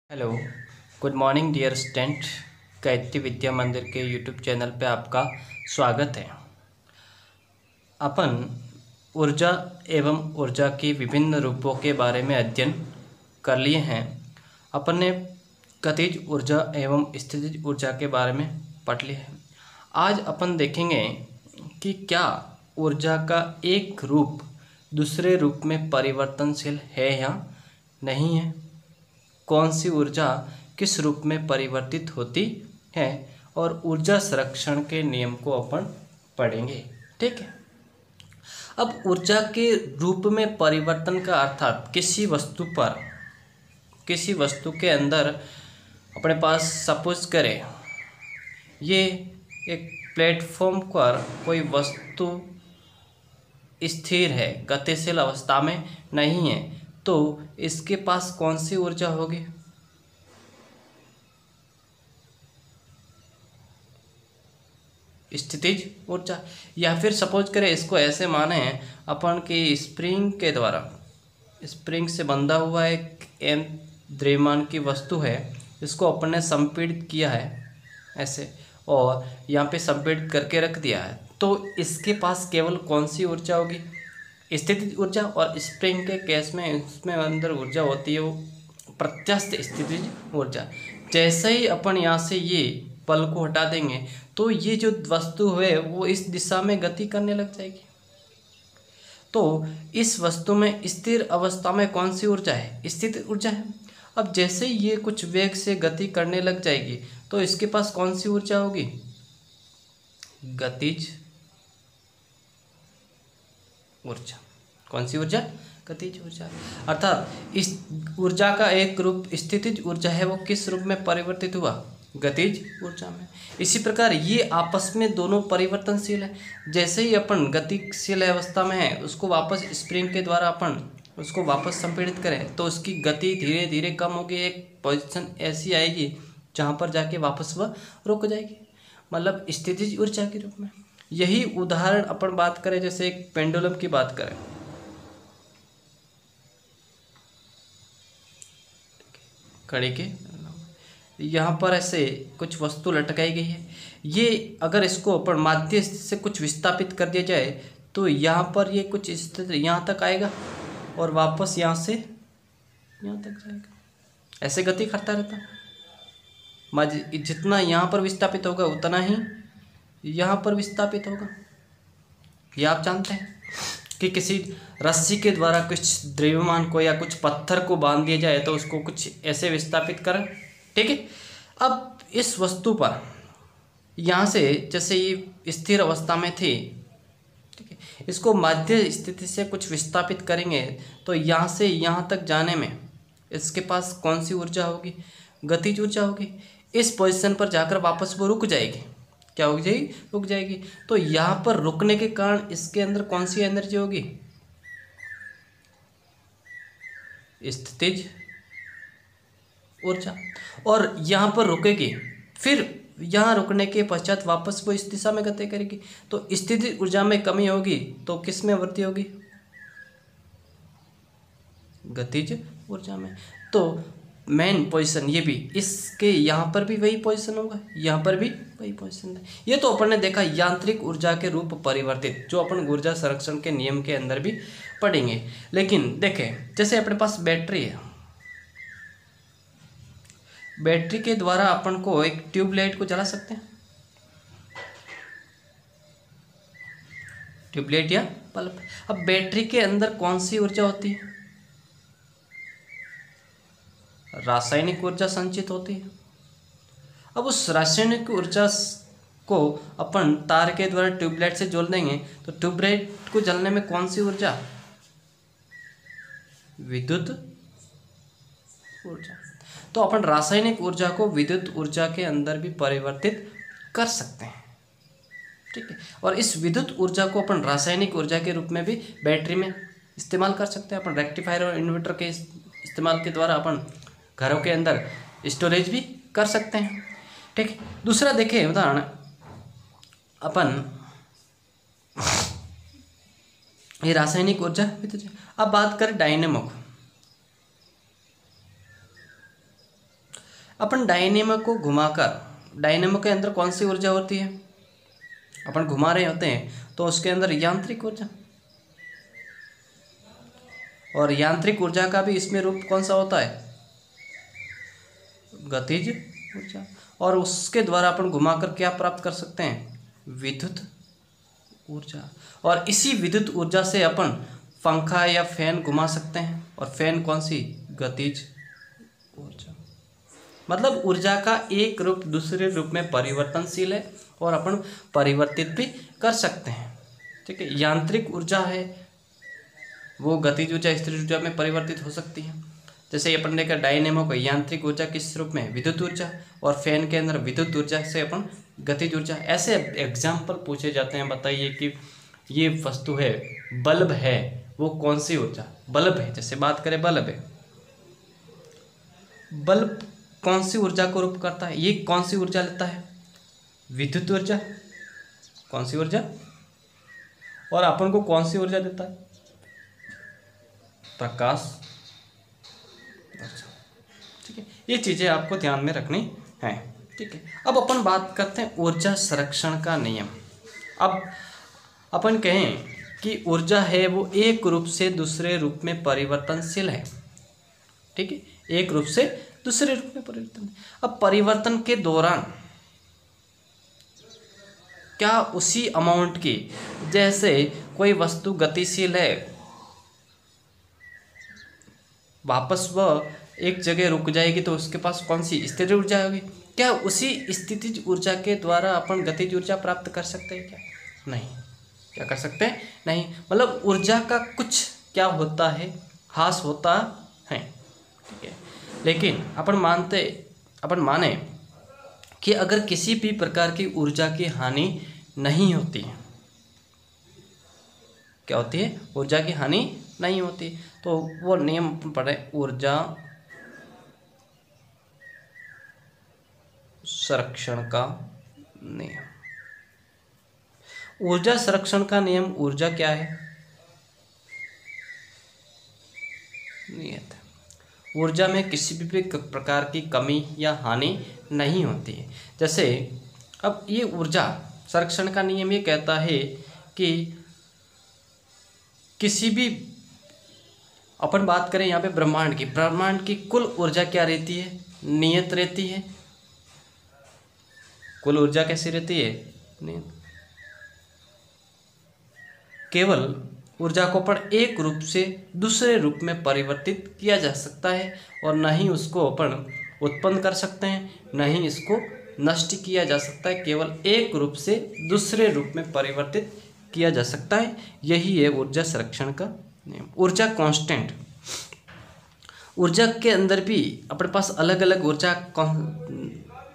Hello, good morning dear student. Gayatri Vidya Mandir के YouTube channel पे आपका स्वागत है। अपन ऊर्जा एवं ऊर्जा की विभिन्न रूपों के बारे में अध्ययन कर लिए हैं। अपन ने गतिज ऊर्जा एवं स्थितिज ऊर्जा के बारे में पढ़ लिया है। आज अपन देखेंगे कि क्या ऊर्जा का एक रूप दूसरे रूप में परिवर्तनशील है या नहीं है, कौन सी ऊर्जा किस रूप में परिवर्तित होती है, और ऊर्जा संरक्षण के नियम को अपन पढ़ेंगे। ठीक है। अब ऊर्जा के रूप में परिवर्तन का अर्थात किसी वस्तु के अंदर अपने पास सपोज करें ये एक प्लेटफॉर्म पर कोई वस्तु स्थिर है, गतिशील अवस्था में नहीं है, तो इसके पास कौन सी ऊर्जा होगी? स्थितिज ऊर्जा। या फिर सपोज करें इसको ऐसे माने अपन की स्प्रिंग से बंधा हुआ एक द्रव्यमान की वस्तु है, इसको अपन ने संपीड़ित किया है ऐसे, और यहाँ पे संपीड़ित करके रख दिया है, तो इसके पास केवल कौन सी ऊर्जा होगी? स्थितिज ऊर्जा। और स्प्रिंग के केस में इसमें अंदर ऊर्जा होती है वो प्रत्यास्थ स्थितिज ऊर्जा। जैसे ही अपन यहाँ से ये बल को हटा देंगे तो ये जो वस्तु है वो इस दिशा में गति करने लग जाएगी। तो इस वस्तु में स्थिर अवस्था में कौन सी ऊर्जा है? स्थिर ऊर्जा है। अब जैसे ही ये कुछ वेग से गति करने लग जाएगी तो इसके पास कौन सी ऊर्जा होगी? गतिज ऊर्जा। कौन सी ऊर्जा? गतिज ऊर्जा। अर्थात इस ऊर्जा का एक रूप स्थितिज ऊर्जा है, वो किस रूप में परिवर्तित हुआ? गतिज ऊर्जा में। इसी प्रकार ये आपस में दोनों परिवर्तनशील है। जैसे ही अपन गतिशील अवस्था में है उसको वापस स्प्रिंग के द्वारा अपन उसको वापस संपीड़ित करें तो उसकी गति धीरे धीरे कम होगी, एक पोजीशन ऐसी आएगी जहाँ पर जाके वापस वह रुक जाएगी, मतलब स्थितिज ऊर्जा के रूप में। यही उदाहरण अपन बात करें, जैसे एक पेंडुलम की बात करें, घड़ी के यहाँ पर ऐसे कुछ वस्तु लटकाई गई है। ये अगर इसको अपन माध्य से कुछ विस्थापित कर दिया जाए तो यहाँ पर ये कुछ स्थिति यहाँ तक आएगा और वापस यहाँ से यहाँ तक जाएगा, ऐसे गति करता रहता। जितना यहाँ पर विस्थापित होगा उतना ही यहाँ पर विस्थापित होगा। ये आप जानते हैं कि किसी रस्सी के द्वारा कुछ द्रव्यमान को या कुछ पत्थर को बांध दिया जाए तो उसको कुछ ऐसे विस्थापित करें। ठीक है। अब इस वस्तु पर यहाँ से जैसे ये स्थिर अवस्था में थी, ठीक है, इसको मध्य स्थिति से कुछ विस्थापित करेंगे तो यहाँ से यहाँ तक जाने में इसके पास कौन सी ऊर्जा होगी? गतिज ऊर्जा होगी। इस पोजीशन पर जाकर वापस वो रुक जाएगी। क्या हो जाएगी? रुक जाएगी। तो यहाँ पर रुकने के कारण इसके अंदर कौन सी एनर्जी होगी? स्थितिज ऊर्जा। और यहाँ पर रुकेगी, फिर यहाँ रुकने के पश्चात वापस वो इस दिशा में गति करेगी, तो स्थितिज ऊर्जा में कमी होगी तो किस में वृद्धि होगी? गतिज ऊर्जा में। तो मेन पोजीशन ये भी, इसके यहाँ पर भी वही पोजीशन होगा, यहाँ पर भी वही पोजीशन है। ये तो अपन ने देखा यांत्रिक ऊर्जा के रूप परिवर्तित, जो अपन ऊर्जा संरक्षण के नियम के अंदर भी पढ़ेंगे। लेकिन देखें, जैसे अपने पास बैटरी है, बैटरी के द्वारा अपन को एक ट्यूबलाइट को जला सकते हैं, ट्यूबलाइट या बल्ब। अब बैटरी के अंदर कौन सी ऊर्जा होती है? रासायनिक ऊर्जा संचित होती है। अब उस रासायनिक ऊर्जा को अपन तार के द्वारा ट्यूबलाइट से जोड़ देंगे तो ट्यूबलाइट को जलने में कौन सी ऊर्जा? विद्युत ऊर्जा। तो अपन रासायनिक ऊर्जा को विद्युत ऊर्जा के अंदर भी परिवर्तित कर सकते हैं। ठीक है। और इस विद्युत ऊर्जा को अपन रासायनिक ऊर्जा के रूप में भी बैटरी में इस्तेमाल कर सकते हैं। अपन रेक्टिफायर और इन्वर्टर के इस्तेमाल के द्वारा अपन घरों के अंदर स्टोरेज भी कर सकते हैं। ठीक है। दूसरा देखें उदाहरण, अपन ये रासायनिक ऊर्जा। अब बात करें डायनेमो। अपन डायनेमो को घुमाकर, डायनेमो के अंदर कौन सी ऊर्जा होती है, अपन घुमा रहे होते हैं तो उसके अंदर यांत्रिक ऊर्जा, और यांत्रिक ऊर्जा का भी इसमें रूप कौन सा होता है, गतिज ऊर्जा। और उसके द्वारा अपन घुमाकर क्या प्राप्त कर सकते हैं, विद्युत ऊर्जा। और इसी विद्युत ऊर्जा से अपन पंखा या फैन घुमा सकते हैं, और फैन कौन सी, गतिज ऊर्जा। मतलब ऊर्जा का एक रूप दूसरे रूप में परिवर्तनशील है और अपन परिवर्तित भी कर सकते हैं। ठीक है, यांत्रिक ऊर्जा है वो गतिज ऊर्जा स्थिर ऊर्जा में परिवर्तित हो सकती है। जैसे अपन देखा डायनेमो को यांत्रिक ऊर्जा किस रूप में, विद्युत ऊर्जा, और फैन के अंदर विद्युत ऊर्जा से अपन गतिज ऊर्जा। ऐसे एग्जाम्पल पूछे जाते हैं, बताइए कि ये वस्तु है, बल्ब है, वो कौन सी ऊर्जा, बल्ब है। जैसे बात करें बल्ब है, बल्ब कौन सी ऊर्जा को रूप करता है, ये कौन सी ऊर्जा लेता है, विद्युत ऊर्जा। कौन सी ऊर्जा, और अपन को कौन सी ऊर्जा देता है, प्रकाश। ठीक है, ये चीजें आपको ध्यान में रखनी है। ठीक है, अब अपन बात करते हैं ऊर्जा संरक्षण का नियम। अब अपन कहें कि ऊर्जा है वो एक रूप से दूसरे रूप में परिवर्तनशील है। ठीक है, एक रूप से दूसरे रूप में परिवर्तन। अब परिवर्तन के दौरान क्या उसी अमाउंट की, जैसे कोई वस्तु गतिशील है, वापस वह एक जगह रुक जाएगी तो उसके पास कौन सी स्थिर ऊर्जा होगी, क्या उसी स्थितिज ऊर्जा के द्वारा अपन गतिज ऊर्जा प्राप्त कर सकते हैं क्या, नहीं। क्या कर सकते हैं, नहीं। मतलब ऊर्जा का कुछ क्या होता है, ह्रास होता है। ठीक है, लेकिन अपन माने कि अगर किसी भी प्रकार की ऊर्जा की हानि नहीं होती है, क्या होती है, ऊर्जा की हानि नहीं होती, तो वो नियम पढ़े, ऊर्जा संरक्षण का नियम। ऊर्जा संरक्षण का नियम, ऊर्जा क्या है, नियत है। ऊर्जा में किसी भी प्रकार की कमी या हानि नहीं होती है। जैसे अब ये ऊर्जा संरक्षण का नियम ये कहता है कि किसी भी, अपन बात करें यहाँ पे ब्रह्मांड की कुल ऊर्जा क्या रहती है, नियत रहती है। कुल ऊर्जा कैसी रहती है, नियत। केवल ऊर्जा को अपन एक रूप से दूसरे रूप में परिवर्तित किया जा सकता है, और न ही उसको अपन उत्पन्न कर सकते हैं, न ही इसको नष्ट किया जा सकता है। केवल एक रूप से दूसरे रूप में परिवर्तित किया जा सकता है। यही है ऊर्जा संरक्षण का नियम। ऊर्जा कांस्टेंट, ऊर्जा के अंदर भी अपने पास अलग अलग ऊर्जा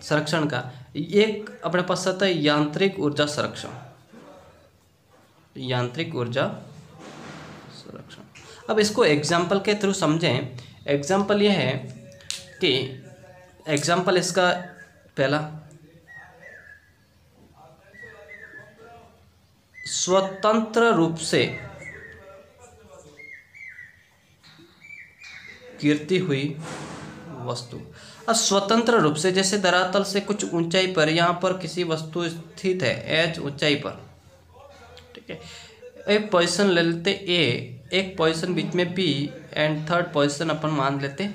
संरक्षण का, एक अपने पास आता है यांत्रिक ऊर्जा संरक्षण, यांत्रिक ऊर्जा संरक्षण। अब इसको एग्जाम्पल के थ्रू समझें। एग्जाम्पल यह है कि एग्जाम्पल इसका पहला, स्वतंत्र रूप से गिरती हुई वस्तु। अब स्वतंत्र रूप से, जैसे धरातल से कुछ ऊंचाई पर, यहाँ पर किसी वस्तु स्थित है एच ऊंचाई पर, ठीक है। एक पोजीशन ले लेते ए, एक पोजीशन बीच में बी, एंड थर्ड पोजीशन अपन मान लेते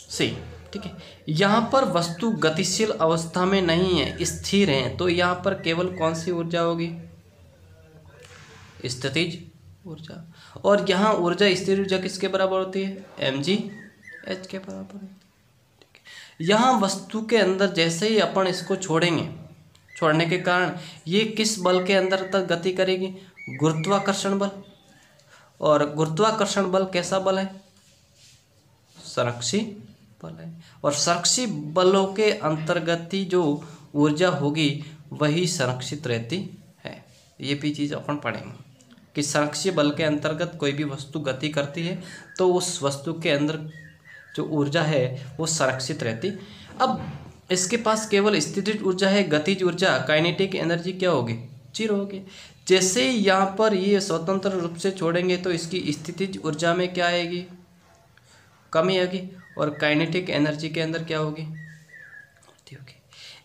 सी, ठीक है। यहाँ पर वस्तु गतिशील अवस्था में नहीं है, स्थिर है, तो यहाँ पर केवल कौन सी ऊर्जा होगी, स्थितिज ऊर्जा। और यहाँ ऊर्जा, स्थिर ऊर्जा किसके बराबर होती है, mg h के बराबर है। यहाँ वस्तु के अंदर जैसे ही अपन इसको छोड़ेंगे, छोड़ने के कारण ये किस बल के अंदर तक गति करेगी, गुरुत्वाकर्षण बल। और गुरुत्वाकर्षण बल कैसा बल है, संरक्षी बल है। और संरक्षी बलों के अंतर्गत ही जो ऊर्जा होगी वही संरक्षित रहती है। ये भी चीज़ अपन पढ़ेंगे कि संरक्षी बल के अंतर्गत कोई भी वस्तु गति करती है तो उस वस्तु के अंदर जो ऊर्जा है वो संरक्षित रहती। अब इसके पास केवल स्थितिज ऊर्जा है, गतिज ऊर्जा, काइनेटिक एनर्जी क्या होगी, जीरो होगी। जैसे ही यहाँ पर ये स्वतंत्र रूप से छोड़ेंगे तो इसकी स्थितिज ऊर्जा में क्या आएगी, कमी आएगी। और काइनेटिक एनर्जी के अंदर क्या होगी, वृद्धि होगी।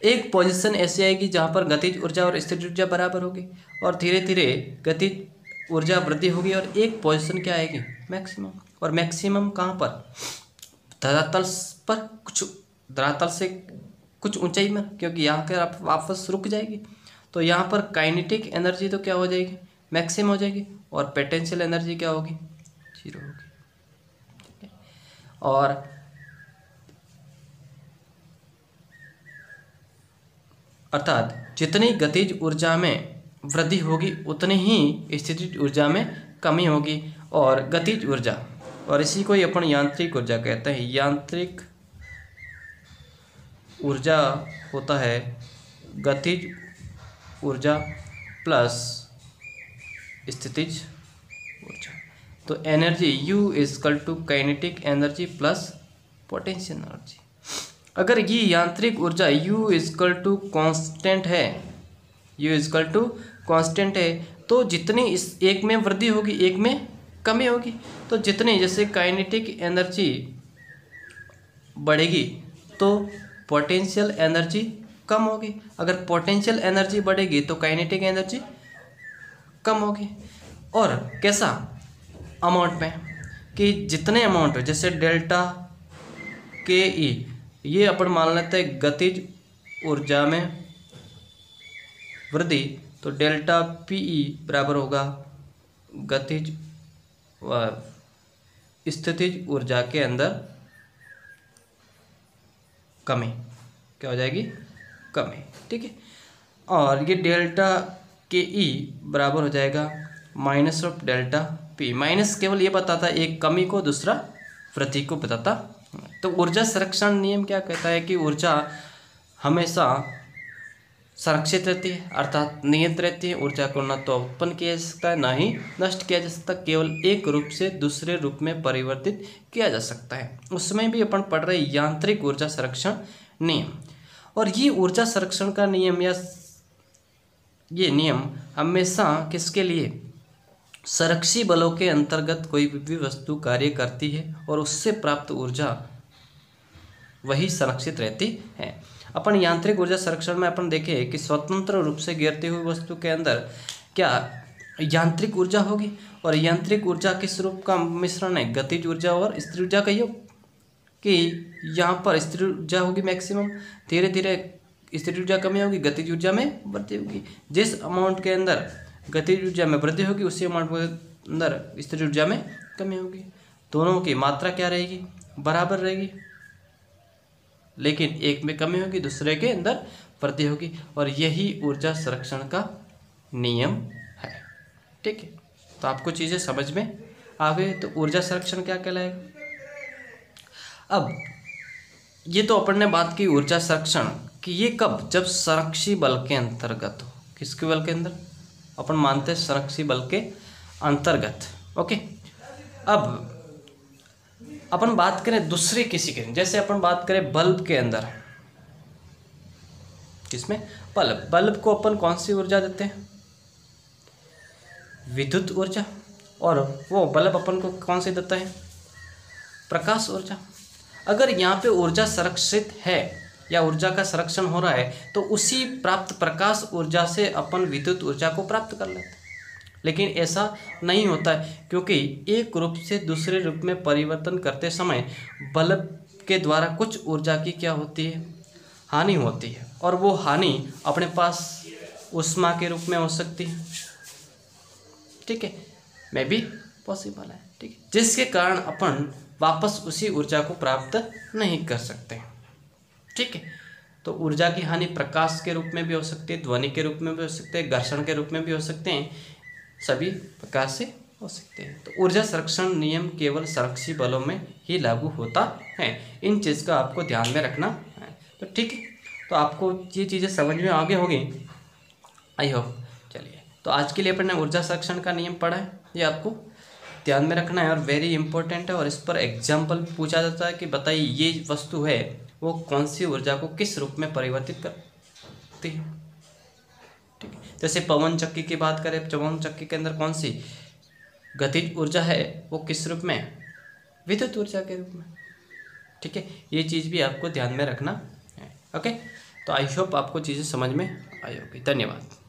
एक पोजीशन ऐसी आएगी जहाँ पर गतिज ऊर्जा और स्थितिज ऊर्जा बराबर होगी और धीरे धीरे गतिज ऊर्जा वृद्धि होगी और एक पोजीशन क्या आएगी, मैक्सिमम। और मैक्सिमम कहाँ पर, धरातल पर, कुछ धरातल से कुछ ऊंचाई में, क्योंकि यहाँ कर आप वापस रुक जाएगी। तो यहाँ पर काइनेटिक एनर्जी तो क्या हो जाएगी, मैक्सिमम हो जाएगी और पोटेंशियल एनर्जी क्या होगी, 0 होगी। ठीक है, और अर्थात जितनी गतिज ऊर्जा में वृद्धि होगी उतनी ही स्थितिज ऊर्जा में कमी होगी। और गतिज ऊर्जा, और इसी को ही अपन यांत्रिक ऊर्जा कहते हैं। यांत्रिक ऊर्जा होता है गतिज ऊर्जा प्लस स्थितिज ऊर्जा। तो energy U equal to kinetic energy plus potential energy. अगर ये यांत्रिक ऊर्जा U इजकल टू कांस्टेंट है, U इजकल टू कांस्टेंट है, तो जितनी इस एक में वृद्धि होगी एक में कमी होगी। तो जितनी जैसे काइनेटिक एनर्जी बढ़ेगी तो पोटेंशियल एनर्जी कम होगी। अगर पोटेंशियल एनर्जी बढ़ेगी तो काइनेटिक एनर्जी कम होगी। और कैसा, अमाउंट में, कि जितने अमाउंट जैसे डेल्टा के ई, ये अपन मान लेते हैं गतिज ऊर्जा में वृद्धि, तो डेल्टा पी ई बराबर होगा गतिज स्थितिज ऊर्जा के अंदर कमी, क्या हो जाएगी, कमी। ठीक है, और ये डेल्टा के ई बराबर हो जाएगा minus of delta P. Minus केवल ये बताता है एक कमी को, दूसरा वृद्धि को बताता। तो ऊर्जा संरक्षण नियम क्या कहता है कि ऊर्जा हमेशा संरक्षित रहती है, अर्थात नियत रहती है। ऊर्जा को न तो उत्पन्न किया जा सकता है, न ही नष्ट किया जा सकता, केवल एक रूप से दूसरे रूप में परिवर्तित किया जा सकता है। उसमें भी अपन पढ़ रहे यांत्रिक ऊर्जा संरक्षण नियम। और ये ऊर्जा संरक्षण का नियम या ये नियम हमेशा किसके लिए, संरक्षी बलों के अंतर्गत कोई भी वस्तु कार्य करती है और उससे प्राप्त ऊर्जा वही संरक्षित रहती है। अपन यांत्रिक ऊर्जा संरक्षण में अपन देखें कि स्वतंत्र रूप से गिरती हुई वस्तु के अंदर क्या यांत्रिक ऊर्जा होगी, और यांत्रिक ऊर्जा किस रूप का मिश्रण है, गतिज ऊर्जा और स्थिर ऊर्जा का योग। कि यहाँ पर स्थिर ऊर्जा होगी मैक्सिमम, धीरे धीरे स्थिर ऊर्जा कमी होगी, गतिज ऊर्जा में वृद्धि होगी। जिस अमाउंट के अंदर गतिज ऊर्जा में वृद्धि होगी उसी अमाउंट के अंदर स्थिर ऊर्जा में कमी होगी। दोनों की मात्रा क्या रहेगी, बराबर रहेगी, लेकिन एक में कमी होगी दूसरे के अंदर वृद्धि होगी। और यही ऊर्जा संरक्षण का नियम है। ठीक है, तो आपको चीज़ें समझ में आ गई। तो ऊर्जा संरक्षण क्या कहलाएगा। अब ये तो अपन ने बात की ऊर्जा संरक्षण कि ये कब, जब संरक्षी बल के अंतर्गत हो। किसके बल के अंदर, अपन मानते हैं संरक्षी बल के अंतर्गत। ओके, अब अपन बात करें दूसरे किसी के, जैसे अपन बात करें बल्ब के अंदर, किसमें, बल्ब। बल्ब को अपन कौन सी ऊर्जा देते हैं, विद्युत ऊर्जा। और वो बल्ब अपन को कौन सी देता है, प्रकाश ऊर्जा। अगर यहाँ पे ऊर्जा संरक्षित है या ऊर्जा का संरक्षण हो रहा है तो उसी प्राप्त प्रकाश ऊर्जा से अपन विद्युत ऊर्जा को प्राप्त कर लेते हैं। लेकिन ऐसा नहीं होता है, क्योंकि एक रूप से दूसरे रूप में परिवर्तन करते समय बल्ब के द्वारा कुछ ऊर्जा की क्या होती है, हानि होती है। और वो हानि अपने पास ऊष्मा के रूप में हो सकती है। ठीक है, में भी पॉसिबल है। ठीक है, जिसके कारण अपन वापस उसी ऊर्जा को प्राप्त नहीं कर सकते। ठीक है, तो ऊर्जा की हानि प्रकाश के रूप में भी हो सकती है, ध्वनि के रूप में भी हो सकते हैं, घर्षण के रूप में भी हो सकते हैं, सभी प्रकार से हो सकते हैं। तो ऊर्जा संरक्षण नियम केवल संरक्षी बलों में ही लागू होता है। इन चीज़ का आपको ध्यान में रखना है। तो ठीक है, तो आपको ये चीज़ें समझ में आगे होगी, आई होप। चलिए, तो आज के लिए अपन ने ऊर्जा संरक्षण का नियम पढ़ा है, ये आपको ध्यान में रखना है और वेरी इंपॉर्टेंट है। और इस पर एग्जाम्पल पूछा जाता है कि बताइए ये वस्तु है वो कौन सी ऊर्जा को किस रूप में परिवर्तित करती है। ठीक है, जैसे पवन चक्की की बात करें, पवन चक्की के अंदर कौन सी गतिज ऊर्जा है वो किस रूप में, विद्युत ऊर्जा के रूप में। ठीक है, ये चीज़ भी आपको ध्यान में रखना है। ओके, तो आई होप आपको चीज़ें समझ में आई होगी। धन्यवाद।